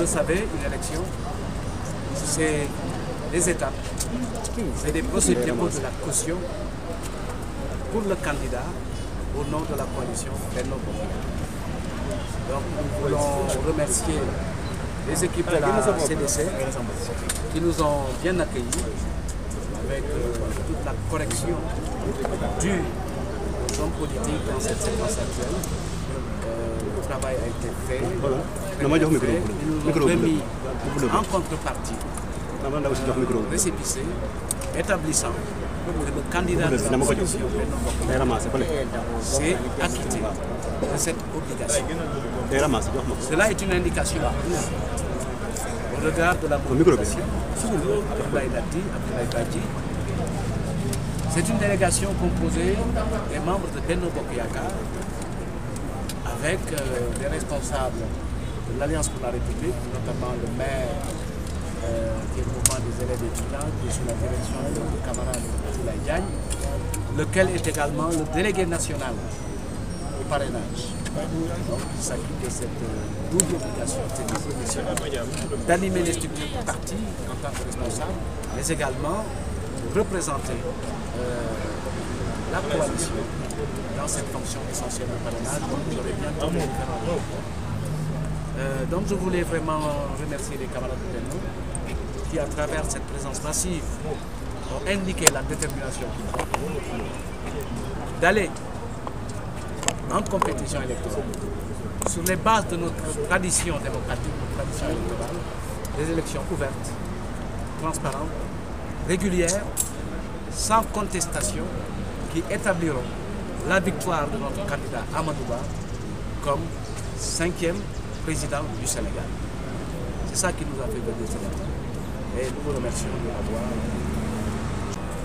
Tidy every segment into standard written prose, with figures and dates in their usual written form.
le savez, une élection, c'est des étapes, c'est des procédures de la caution pour le candidat au nom de la coalition Benno Bokk Yaakaar. Donc nous voulons remercier les équipes de la CDC qui nous ont bien accueillis avec toute la correction due aux hommes politiques dans cette séquence actuelle. Le travail a été fait. Ils nous ont remis en contrepartie un récépissé établissant que le candidat de la coalition s'est acquitté de cette obligation. Cela est une indication au regard de la mobilisation. Abdoulaye Badji. C'est une délégation composée des membres de Benno Bokk Yaakaar avec des responsables de l'Alliance pour la République, notamment le maire qui est le mouvement des élèves étudiants, qui est sous la direction de notre camarade Abdoulaye Diagne, lequel est également le délégué national au parrainage. Donc il s'agit de cette double obligation, d'animer les structures du parti en tant que responsable, mais également de représenter la coalition dans cette fonction essentielle de parrainage. Donc vous aurez bien tous les différents. Donc je voulais vraiment remercier les camarades de Benno qui, à travers cette présence massive, ont indiqué la détermination d'aller en compétition électorale sur les bases de notre tradition démocratique, notre tradition électorale, des élections ouvertes, transparentes, régulières, sans contestation, qui établiront la victoire de notre candidat Amadou Ba comme 5e président du Sénégal. C'est ça qui nous a fait venir ce matin. Et nous vous remercions de l'avoir.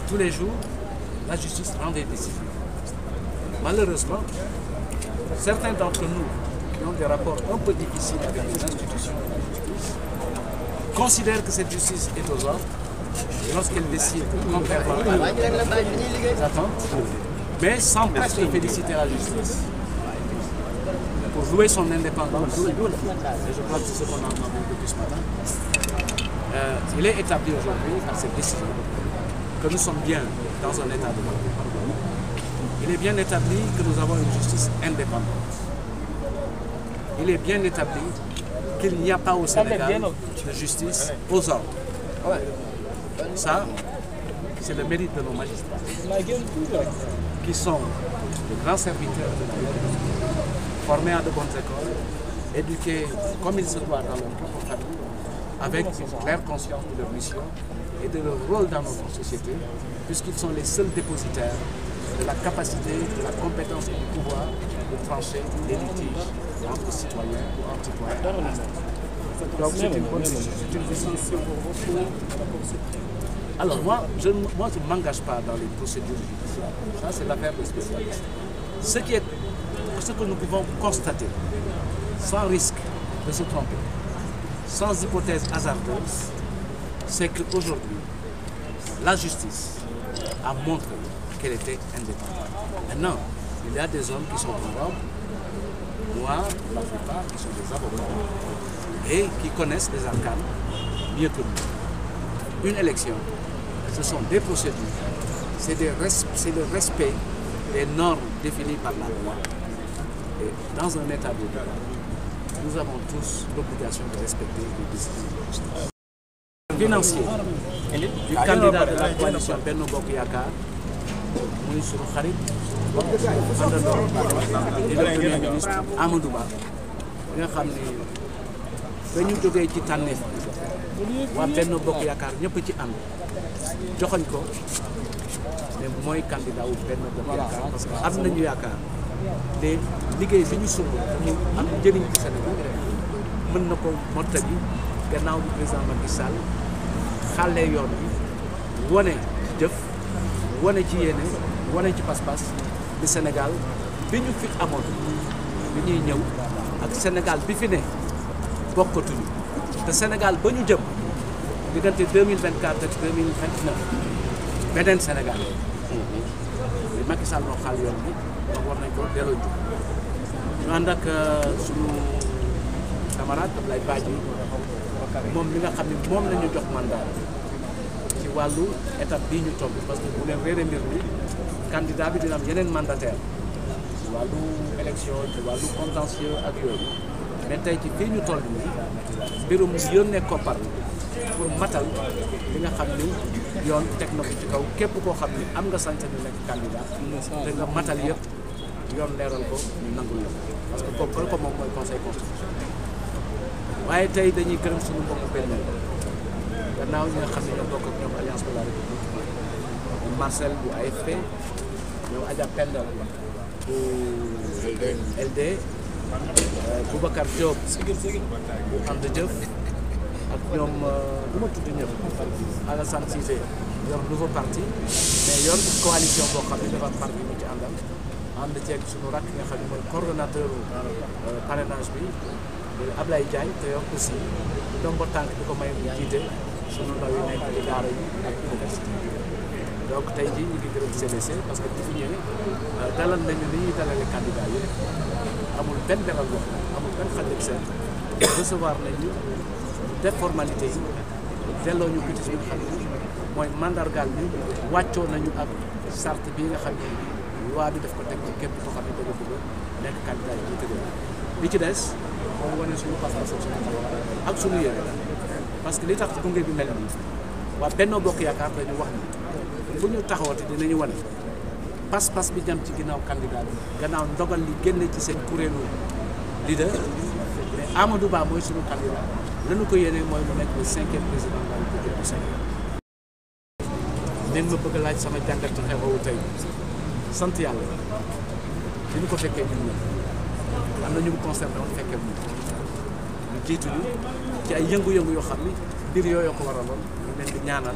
Tous les jours, la justice rend des décisions. Malheureusement, certains d'entre nous qui ont des rapports un peu difficiles avec les institutions de la justice considèrent que cette justice est aux ordres lorsqu'elle décide contrairement à leurs attentes, mais sans presque féliciter la justice pour louer son indépendance. Et je crois que c'est ce qu'on a entendu depuis ce matin. Il est établi aujourd'hui par cette décision que nous sommes bien dans un état de droit. Il est bien établi que nous avons une justice indépendante. Il est bien établi qu'il n'y a pas au Sénégal de justice aux ordres. Ça, c'est le mérite de nos magistrats, qui sont de grands serviteurs de la République, formés à de bonnes écoles, éduqués comme il se doit dans leur propre famille, avec une claire conscience de leur mission et de leur rôle dans notre société, puisqu'ils sont les seuls dépositaires de la capacité, de la compétence et du pouvoir de trancher des litiges entre citoyens ou anti-citoyens. Donc c'est une bonne décision. Alors moi, je ne m'engage pas dans les procédures judiciaires. Ça, c'est l'affaire des spécialistes. Ce que nous pouvons constater, sans risque de se tromper, sans hypothèse hasardeuse, c'est qu'aujourd'hui, la justice a montré qu'elle était indépendante. Maintenant, il y a des hommes qui sont prudents, moi, la plupart, qui sont des avocats, et qui connaissent les arcanes mieux que nous. Une élection, ce sont des procédures, c'est le respect des normes définies par la loi. Et dans un état de droit, nous avons tous l'obligation de respecter les décisions de justice. Financier du candidat de la coalition Benno Bokk Yaakaar, muy sunu xarit àndandoo di le premier ministre Amadou Ba bi nga xam ne ba ñu jógee ci tànneef waa Benno Bokk Yaakaar ñëpp ci ànd joxoñ ko mais mooy candidat wu Benno Bokk Yaakaar parce que am nañu yaakaar ne liggéey bi ñu sumb ñu am njëriñ ci Sénégal mën na ko mottali gannaaw bi président Macky Sall xàlle yoon bi wane jëf wane ci yéene wane ci pas-pas bi Sénégal bi ñu fi amoon bi ñuy ñëw ak Sénégal bi fi ne bokkatuñu te Sénégal ba ñu jëm diggante 2024 ak 2029 beneen Sénégal li Macky Sall moo xàll yoon bi donc war nañ ko delloo ñu ànd ak suñu camarade Abdoulaye Badji moom mi nga xam ne moom la ñu jox mandat ci wàllu étape bii ñu toll parce que bu leen réere mbir mi candidat bi dina am yeneen mandataire ci wàllu élection ci wàllu contentieux ak yooyu mais tey ci fii ñu toll nii mbirum yónnee koppar pour matal li nga xam ni yoon teg na ko ci kaw képp koo xam ni am nga sañ-sañu nekk candidat te nga matal yëpp yoon leeral ko ñu nangul la parce que kooku ko moom mooy conseil constitutionnel waaye tey dañuy gërëm suñu mbokku benn gannaaw ñi nga xam ne ñoo bokk ak ñoom alliance pour la république Marcel bu AFP ñoom Adja Penda bu LD Boubacar Diop bu ànd jëf ak ñoom du ma tudd ñëpp Alassane Cissé yor nouveau parti mais yor coalition boo xam ne dafa parti ñu ci àndal ànd ceeg suñu rakk nga xam ne mooy coordonnateur parrainage bi Ablaye Diagne te yor aussi ndombo tànk bi ko may bu jiite suñu ndaw yi nekk ci daara yi ak université donc tey jii ñu ngi gërëm CDC parce que bi fi ñëwee dalal nañu li ñuy dalale candidat yi amul benn beral wax amul benn xaj ak seen recevoir nañu def formalité yi delloo ñu bitis bi nga xam ne mooy mandargaal bi wàccoo nañu ak charte bi nga xam ne loi bi daf ko teg ci képp koo xam ne da nga bëgg nekk candidat yi jiite réew li ci des moom wane suñu pas-pas ak suñu yéene parce que li tax gunge bi mel nii waa Benno Bokk Yaakaar dañu wax ni bu ñu taxawati dinañu wane pas-pas bi jam ci ginnaaw candidat bi gannaaw ndogal li génne ci seen kuréelu leader mais Amadou Ba mooy suñu candidat lañu ko yéene mooy mu nekk le 5e président de la République du Sénégal. nen ma bëgg laaj sama jàngat ci xew-xewu tey sant yàlla bi ñu ko fekkee ñun ñëpp am na ñu mu concerné woon fekkee ñu jiitu ñu ci ay yëngu-yëngu yoo xam ni mbir yooyu ko waraloon ñu leen di ñaanal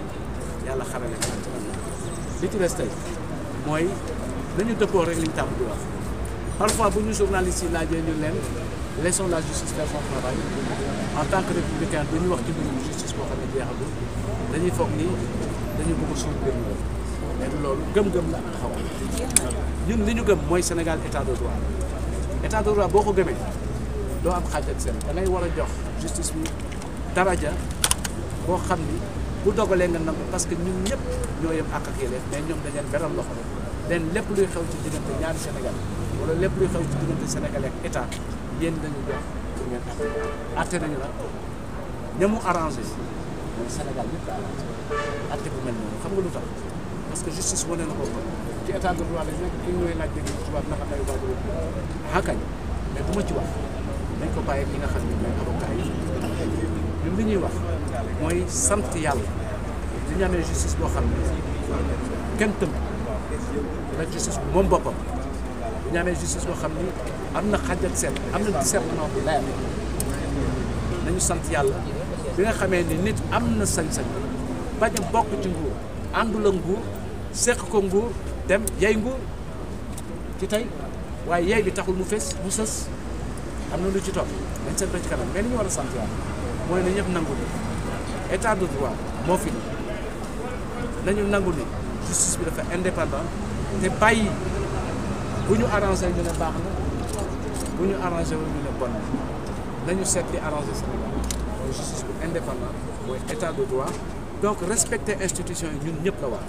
yàlla xarale ko li ci des tey mooy nañu dëppoo rek li ñu tàmm di wax parfois bu ñu journalistes yi laajee ñu leen laissons la justice faire son travail en tant que républicain du ñu wax ci mbirum justice boo xam ne jeexagul dañuy foog ni dañu bëgg a suul mbir mi mais loolu gëm-gëm la ak xaw ñun li ñu gëm mooy Sénégal état de droit état de droit boo ko gëmee doo am xaaj ak seen da ngay war a jox justice bi daraja boo xam ni bu dogalee nga nangu parce que ñun ñëpp ñoo yem àq ak yelleef mais ñoom dañ leen beral loxo rek leen lépp luy xew ci diggante ñaari Sénégal wala lépp luy xew ci diggante Sénégal ak état yéen dañu jox pour ngeen atte nañu la ña mu arrangé mooy Sénégal ñëpp la arrangé atte bu mel noonu xam nga lu tax parce que justice wane na ko ci état de droit lañ nekk ki ñooy laaj dégg ci tubaab naka lay waaj a kañ mais du ma ci wax dañ ko bàyyi ñi nga xam ne ñooy avocat yi ñun li ñuy wax mooy sant yàlla di ñu amee justice boo xam ne kenn tënk la justice bi moom boppam di ñu amee justice boo xam ne am na xaj ak seet am na discernement bu leer nañu sant yàlla bi nga xamee ni nit am na sañ-sañ bañ a bokk ci nguur àndul ak nguur seq ko nguur dem yey nguur ci tey waaye yey bi taxul mu fes mu sës am na lu ci topp dañ seet ba ci kanam mais li ñu war a sant yàlla mooy na ñëpp nangu ni état de droit moo fi nañu nangu ni justice bi dafa indépendant te bàyyi bu ñu arrangé ñu ne baax na bu ñu arrangé wu ñu ne bon nañu seet li arrangé Sénégal mooy justice bu indépendant mooy état de droit donc respecter institution yi ñun ñëpp la war